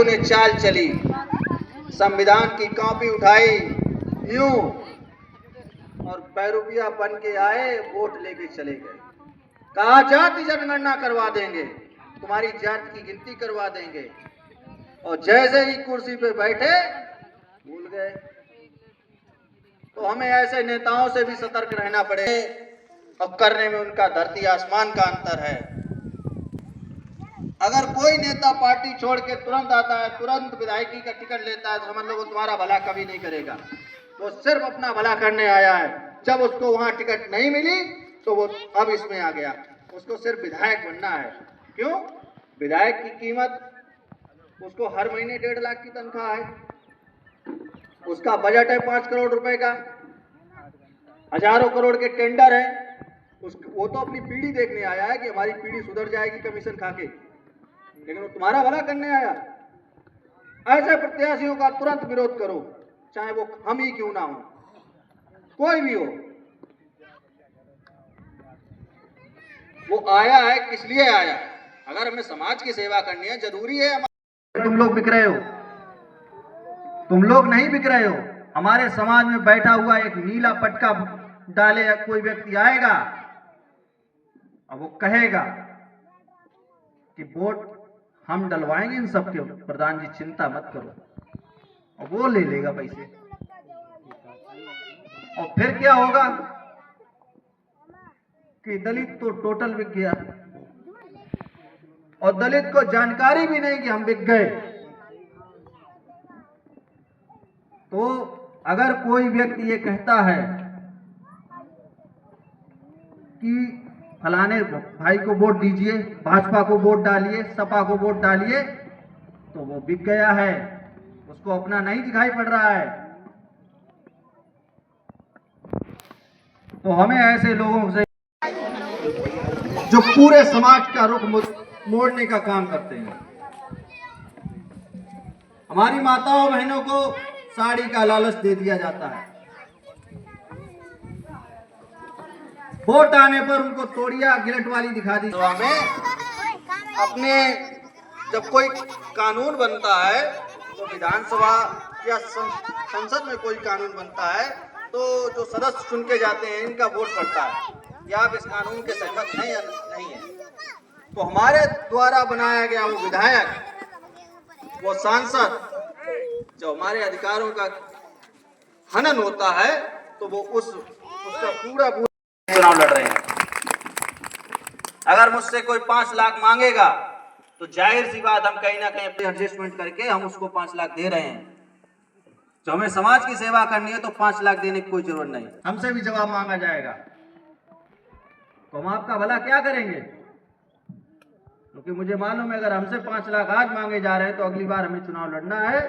ने चाल चली, संविधान की कॉपी उठाई यूं और बैरूपिया बन के आए, वोट लेके चले गए। कहा जाति जनगणना करवा देंगे, तुम्हारी जात की गिनती करवा देंगे, और जैसे ही कुर्सी पे बैठे भूल गए। तो हमें ऐसे नेताओं से भी सतर्क रहना पड़ेगा, और करने में उनका धरती आसमान का अंतर है। अगर कोई नेता पार्टी छोड़ के तुरंत आता है, तुरंत विधायकी का टिकट लेता है, तो समझ लो वो तुम्हारा भला कभी नहीं करेगा। वो सिर्फ अपना भला करने आया है। जब उसको वहां टिकट नहीं मिली तो वो अब इसमें आ गया, उसको सिर्फ विधायक बनना है। क्यों? विधायक की कीमत, उसको हर महीने 1.5 लाख की तनख्वाह है, उसका बजट है 5 करोड़ रुपए का, हजारों करोड़ के टेंडर है। वो तो अपनी पीढ़ी देखने आया है कि हमारी पीढ़ी सुधर जाएगी कमीशन खाके, लेकिन वो तुम्हारा भला करने आया। ऐसे प्रत्याशियों का तुरंत विरोध करो, चाहे वो हम ही क्यों ना हो, कोई भी हो। वो आया है किस लिए आया? अगर हमें समाज की सेवा करनी है, जरूरी है। तुम लोग बिक रहे हो, तुम लोग नहीं बिक रहे हो। हमारे समाज में बैठा हुआ एक नीला पटका डाले कोई व्यक्ति आएगा और वो कहेगा कि वोट हम डलवाएंगे इन सबके, प्रधान जी चिंता मत करो, और वो ले लेगा पैसे। और फिर क्या होगा कि दलित तो टोटल बिक गया, और दलित को जानकारी भी नहीं कि हम बिक गए। तो अगर कोई व्यक्ति ये कहता है कि फलाने भाई को वोट दीजिए, भाजपा को वोट डालिए, सपा को वोट डालिए, तो वो बिक गया है, उसको अपना नहीं दिखाई पड़ रहा है। तो हमें ऐसे लोगों से जो पूरे समाज का रुख मोड़ने का काम करते हैं, हमारी माताओं बहनों को साड़ी का लालच दे दिया जाता है, वोट आने पर उनको तोड़िया गिलट वाली दिखा दी। तो हमें अपने, जब कोई कानून बनता है तो विधानसभा या संसद में कोई कानून बनता है तो जो सदस्य चुन के जाते हैं इनका वोट पड़ता है कि आप इस कानून के सहमत हैं या नहीं है। तो हमारे द्वारा बनाया गया वो विधायक, वो सांसद, जो हमारे अधिकारों का हनन होता है, तो वो उसका पूरा चुनाव लड़ रहे हैं। अगर मुझसे कोई 5 लाख मांगेगा तो जाहिर सी बात हम कहीं ना कहीं एडजस्टमेंट करके हम उसको 5 लाख दे रहे हैं। जो हमें समाज की सेवा करनी है तो 5 लाख देने की कोई जरूरत नहीं। हमसे भी जवाब मांगा जाएगा तो हम आपका भला क्या करेंगे? क्योंकि मुझे मालूम है अगर हमसे 5 लाख आज मांगे जा रहे हैं तो अगली बार हमें चुनाव लड़ना है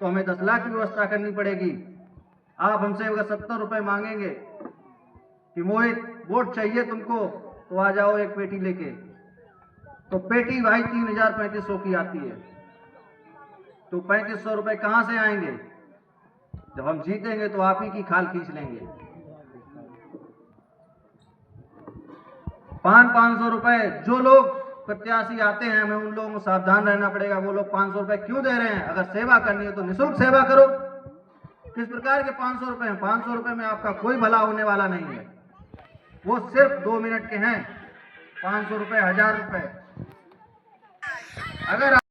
तो हमें 10 लाख की व्यवस्था करनी पड़ेगी। आप हमसे अगर 70 रुपए मांगेंगे कि मोहित वोट चाहिए तुमको तो आ जाओ एक पेटी लेके, तो पेटी भाई 3000-3500 की आती है, तो 3500 रुपए कहां से आएंगे? जब हम जीतेंगे तो आप ही की खाल खींच लेंगे। 500 रुपए जो लोग प्रत्याशी आते हैं, हमें उन लोगों को सावधान रहना पड़ेगा। वो लोग 500 रुपए क्यों दे रहे हैं? अगर सेवा करनी है तो निःशुल्क सेवा करो। किस प्रकार के 500 रुपए हैं? 500 रुपए में आपका कोई भला होने वाला नहीं है, वो सिर्फ 2 मिनट के हैं। 500 रुपए, 1000 रुपए, अगर